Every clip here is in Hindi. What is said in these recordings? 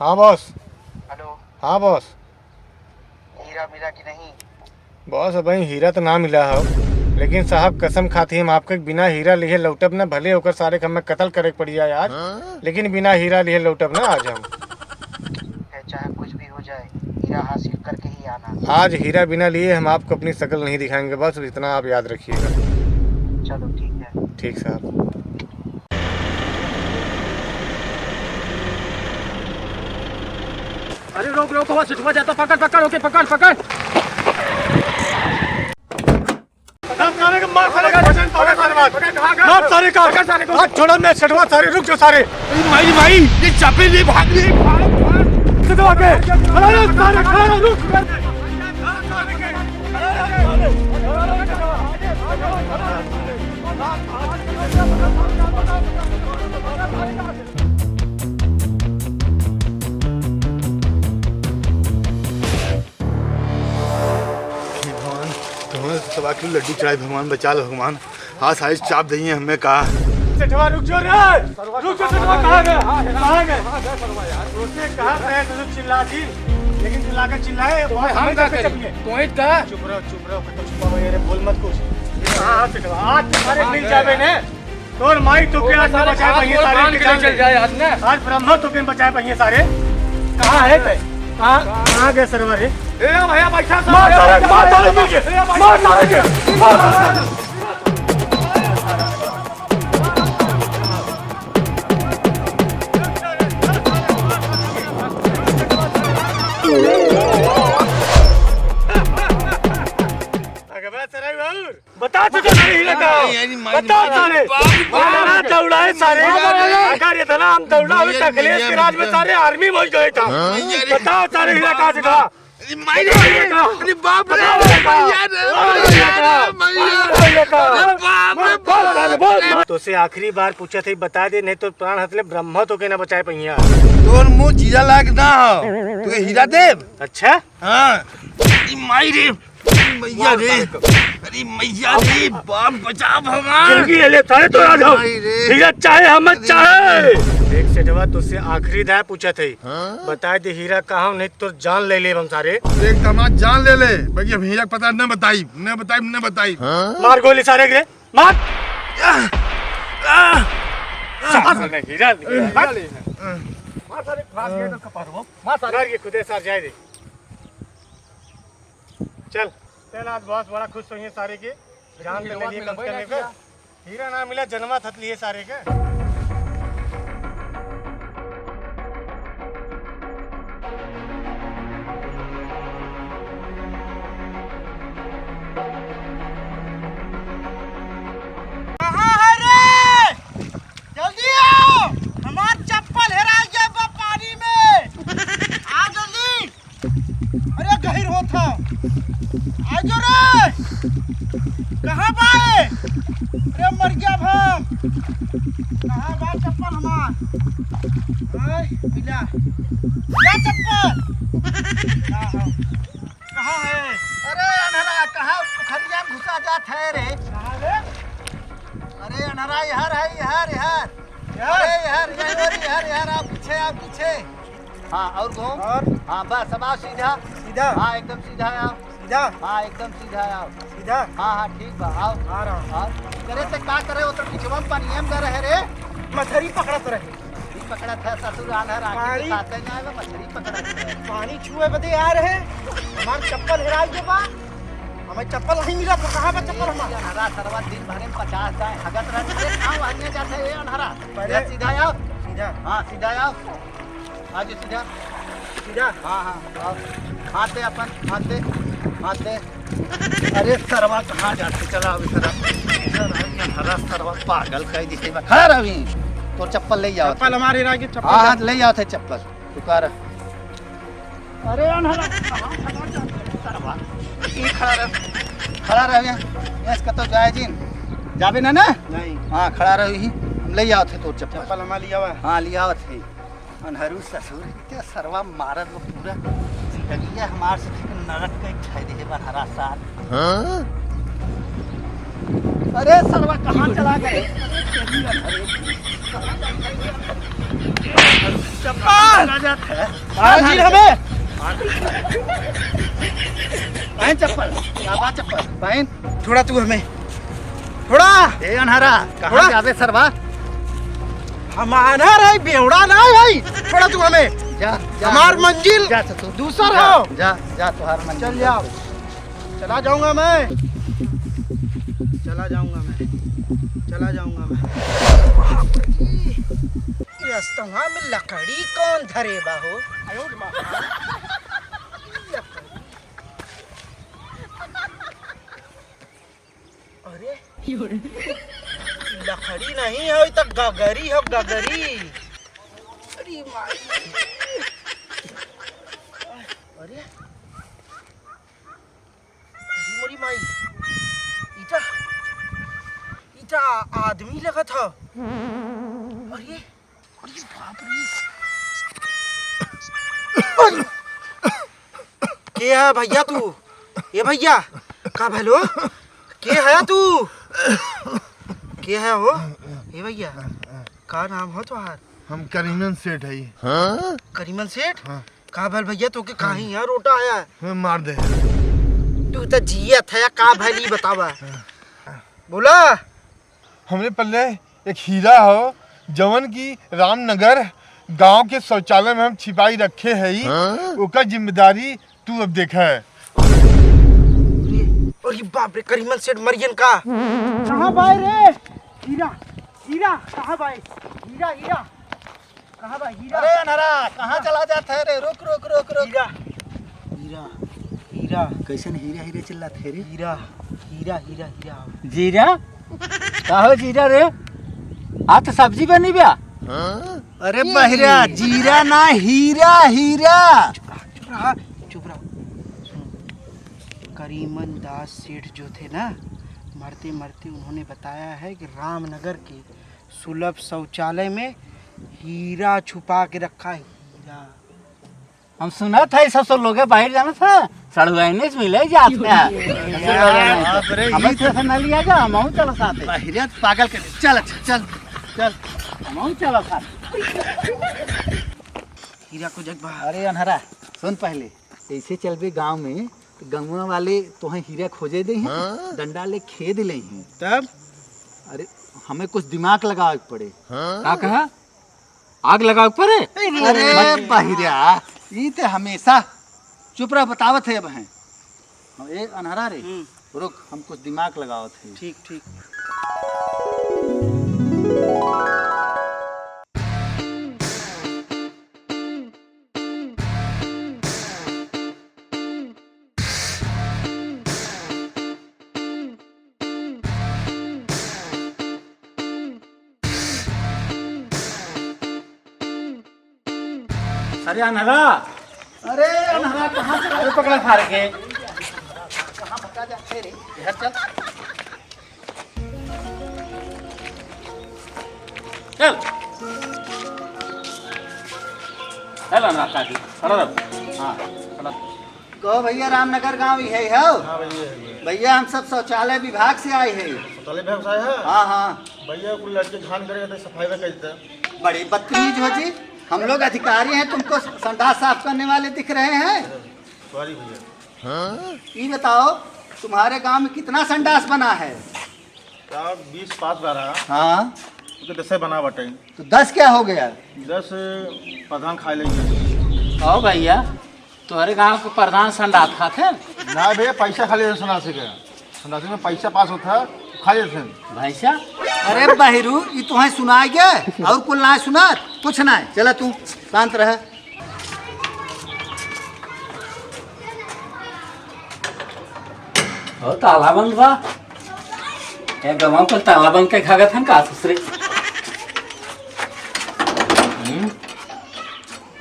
हाँ बॉस। हेलो। हाँ बॉस। हीरा मिला कि नहीं? बॉस अब हीरा तो ना मिला हो, लेकिन साहब कसम खाती हम आपके बिना हीरा लिए लौटब न, भले होकर सारे के हमें कत्ल करे पड़ी जाए आज, लेकिन बिना हीरा लिए लौटब ना आज हम। है चाहे कुछ भी हो जाए, हीरा हासिल करके ही आना। आज हीरा बिना लिए हम आपको अपनी शक्ल नहीं दिखाएंगे बस, इतना आप याद रखिएगा। चलो ठीक है। ठीक साहब। अरे रोक रोक, हवा सिटवा जाता, पकड़ पकड़, ओके पकड़ पकड़। छोड़ो मैं सटवा सारे, रुक जाओ सारे। भाई भाई ये चापे ले, भाग ले, सटवा के अरे सारे खड़ा रुक। सवा किलो लड्डू चढ़ाए, भगवान बचा लो भगवान। हाँ साइज चाप दही हमें कहा। सटवा रुक जाओ रे, रुक जाओ। सटवा कहाँ गए? कहाँ गए? उसने कहा मैं तो चिल्ला दी, लेकिन चिल्लाकर चिल्लाए हम क्या करें? पॉइंट का चुप रहो कुछ मेरे बोल मत कुछ। हाँ सटवा आज तुम्हारे मिल जावे ने तोर माई तो के आज न बचाए पहिए सारे के चल जाए आज ना। आज ब्रह्मा तो के बचाए पहिए सारे। कहाँ है ते? कहाँ गए सरवर है? ए भैया बैठा सब, मार सारे के। बता तुझे हीरा का, बता सारे दौड़ाए सारे। अगर ये था ना हम दौड़ा अखिलेश के राज में सारे आर्मी पहुंच गए था। बताओ सारे हीरा कहाँ से था? तो से आखिरी बार पूछा थे, बता दे नहीं तो प्राण हथले ब्रह्मा तो के ना बचाए पहिया। तोर मुंह जीजा लायक ना हो, तू हीरा देव। अच्छा हाँ माई रे, मैया रे, अरे मैया रे, बाप बचा भगवान। जिंदगी ले तारे तो आ जाओ, हीरा चाहे हम चाहे। देख सेठवा तुझसे आखिरी दाय पूछा थे, बता दे हीरा कहाँ, नहीं तो जान ले ले हम सारे। देख तमाम जान ले ले, बाकी हम हीरा पता न बताई। मार गोली सारे गिरे, मार। हीरा मार सारे, फास गए तो कपार वो मार सारे के खुदे सार जाए दे। चल आज बहुत बड़ा खुश हुई सारे के, जान ले लिए कम करने पे। हीरा ना मिला जन्मा थत लिए सारे के। कहाँ बाए? अरे मर गया भाम। कहाँ बा चप्पल हमार? मिला क्या चप्पल? कहाँ है? अरे अनहरा कहाँ खरिया में घुसा जात है रे? कहाँ रे? अरे अनहरा यार है, यार आप पीछे। हाँ और घूम, और हाँ बस अब आओ सीधा। हाँ एकदम सीधा आओ। हाँ एकदम सीधा आओ। हाँ ठीक बा, आओ आ रहा हूँ। आओ करे से का करे, वो तो पिछवा में पानी में रहे रे, मछली पकड़त रहे। पकड़त है ससुर आंधर आके खाते ना है, मछली पकड़त है। पानी छुए बदे आ रहे, हमार चप्पल हेराई के बा, हमें चप्पल नहीं मिला तो कहाँ बा चप्पल हमारा? अनहरा सरवा दिन भर में 50 जाए हगत रहते कहाँ भागने जाते हैं अनहरा? पहले सीधा आओ, हाँ सीधा आओ, आज सीधा। हाँ आओ, हाथ दे अपन, हाथ दे। अरे सरवा कहाँ जाते? चला अभी हरा सरवा पागल कह दी। खड़ा रही तो चप्पल ले जाओ। चप्पल हमारे रागी चप्पल। हाँ ले जाओ थे चप्पल तू कर। अरे अनहरा सरवा खड़ा रह इसका तो जाए जिन जाबे ना नहीं। हाँ खड़ा रही, हम ले जाओ थे तो चप्पल हमारा लिया हुआ। हाँ लिया थे अनहरू ससुर क्या सरवा मारत वो पूरा जिंदगी हमार से नरक का खाई दे हरा साल। अरे सरवा कहाँ चला गए? जी हमें पहन चप्पल, चप्पल पहन। थोड़ा तू हमें थोड़ा ए अनहरा कहाँ जावे सरवा? हम अनहर है बेवड़ा ना है। थोड़ा तू हमें जा, हमार मंजिल जा, तू दूसर हो जा जा तुम्हार मंजिल चल जाओ। चला जाऊंगा मैं, चला जाऊंगा मैं, चला जाऊंगा मैं। रस्तवा में लकड़ी कौन धरे बाहो? अरे लकड़ी नहीं है तो गगरी हो, गगरी। अरे माई, अरे मोरी माई, इटा इटा आदमी लगा था। अरे अरे बाप रे, के है भैया तू? ये भैया का भलो के है तू? के है हो ये भैया? का नाम हो तुम्हार? हम करीमन सेठ है। करीमन सेठ? हाँ। का भल भैया तो के कहीं यहाँ रोटा आया है? हमें मार दे। तू तो जिया था का भली बतावा? बोला हमने पल्ले एक हीरा हो जवन की रामनगर गांव के शौचालय में हम छिपाई रखे है। ओका जिम्मेदारी तू अब देखा है। और ये बाप रे, करीमन सेठ मरियन का कहाँ भाई रे? हीरा हीरा कहाँ भाई? हीरा हीरा कहाँ भाई? हीरा अरे अनहरा कहाँ चला जाता है रे? रुक रुक रुक रुक। हीरा हीरा हीरा कैसे हीरा हीरा चिल्लाते थे रे? हीरा हीरा हीरा हीरा जीरा का हो जीरा रे? आ तो सब्जी बनी बा। अरे बहिरा जीरा ना हीरा, हीरा। चुप रहा चुप रहा। करीमन दास सेठ जो थे ना, मरते मरते उन्होंने बताया है कि रामनगर के सुलभ शौचालय में हीरा छुपा के रखा है। हीरा हम सुना था सब सब लोग बाहर जाना था सड़ुआने से मिले जात में। हमें से न लिया जा, हम चलो साथ। बहिरा पागल कर। चल चल चल हम चलो साथ। हीरा को जग बहा। अरे अनहरा सुन, पहले ऐसे चल भी गाँव में तो गंगवा वाले तो हीरा खोजे दे हैं, डंडा ले खेद ले हैं। तब अरे हमें कुछ दिमाग लगावे पड़े। क्या कहा? आग लगावे पड़े? अरे बहिरा ये तो हमेशा चुप रह, बतावत है अब हैं। हम एक अनहरा रे रुक, हम कुछ दिमाग लगावत है। ठीक ठीक। अरे अनहरा, अरे अनहरा कहाँ से अरे पकड़ा खा रखे। कहाँ भटका जाते रे? इधर चल चल चल अनहरा काटी खड़ा रह। हाँ खड़ा। कहो भैया रामनगर गांव ही है हो? हाँ भैया हम सब शौचालय विभाग से आए हैं। शौचालय विभाग से आए हैं? हाँ हाँ भैया कुल लड़के घान करेगा तो सफाई में कैसे? बड़ी बदतमीज हो जी। हम लोग अधिकारी हैं, तुमको संडास साफ करने वाले दिख रहे हैं? सॉरी भैया। ये बताओ तुम्हारे गांव में कितना संडास बना है? 20 पास रहा। हाँ तो 10 बना बटे। तो 10 क्या हो गया? 10 प्रधान खा लेंगे। ओ भैया तुम्हारे गांव के प्रधान संडास खाते हैं? ना भैया पैसा खा लेते सन्यासी के। सन्यासी में पैसा पास होता है खा लेते हैं। भैसा अरे बहिरू ये तुम्हें सुनाए गया और कुल ना सुना? कुछ ना है। चला तू शांत रह। ओ ताला बंद बा। क्या गवां पर ताला बंद के खागत हन का ससुरे?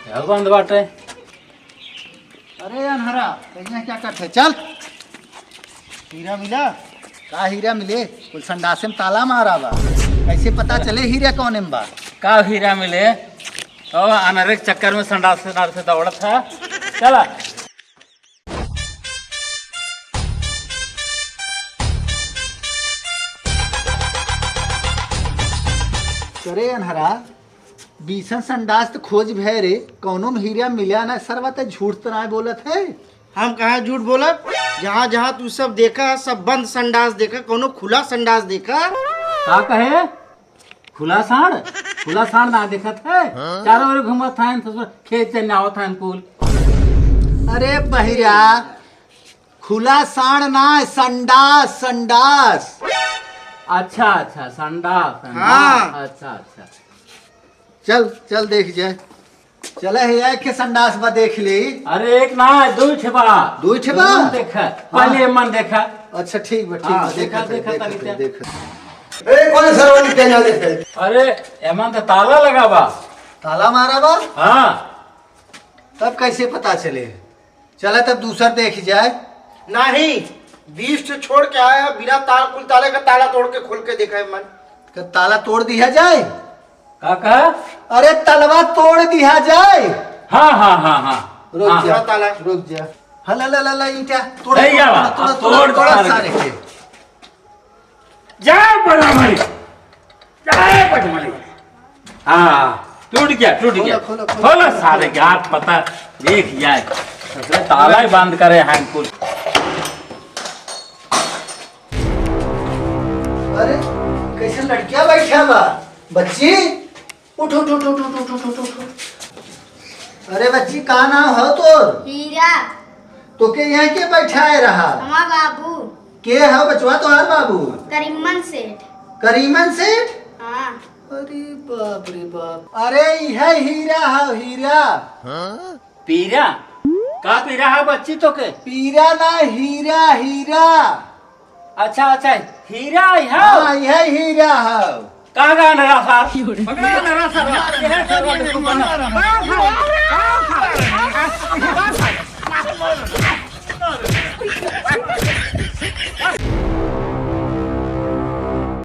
क्या बंद बाटे? अरे अनहरा कहीं क्या करते? चल हीरा मिला? का हीरा मिले? कुल संडासे में ताला मारा बा। कैसे पता चले हीरा कौन है बा? का हीरा मिले? ओ अनहरे के चक्कर में संडास से दौड़त था। चला अरे अनहरा बीसन संडास तो खोज भय रे, कौनो में हीरा मिला ना सरवा तो झूठ तो ना बोलत है। हम कहा झूठ बोला? जहाँ जहाँ तू सब देखा सब बंद संडास देखा, कोनो खुला संडास देखा? का कहे खुला साण ना देखत है, चारों ओर घूमत था खेत से नावत था कुल। अरे बहिरा खुला साण ना संडास संडास। अच्छा संडास। हाँ। अच्छा चल चल देख जाए। चले है के संडास बा देख ली। अरे एक ना दो छबा देखा पहले मन देखा। अच्छा ठीक बा देखा कौन सरवनी के ना देखे। अरे एमन तो ताला लगा बा। ताला मारा बा? हाँ। तब कैसे पता चले? चला तब दूसरा देख जाए। नहीं 20 से छोड़ के आया बिना कुल ताले का ताला तोड़ के खोल के देखा है मन। का ताला तोड़ दिया जाए? काका अरे तलवा तोड़ दिया जाए। हाँ। रुक जा ताला रुक जा। हला ईटा तोड़ नहीं जावा, तोड़ सारे के। जय पटमली। हाँ टूट गया। खोलो सारे के हाथ पता देख जाए। ताला ही बंद करे हैं कुल। अरे कैसे लड़कियां बैठा बा? बच्ची उठ। अरे बच्ची का नाम हो तोर? हीरा। तो के यहाँ के बैठाए रहा? हमार बाबू। के है बचवा तुम्हार बाबू? करीमन सेठ। करीमन सेठ? हाँ। अरे बाप रे बाप। अरे यह हीरा है हीरा। पीरा का पीरा है बच्ची तो के? पीरा ना हीरा। अच्छा हीरा है। हाँ यह हीरा है। कहाँ नरा सार पकड़ा नरा सार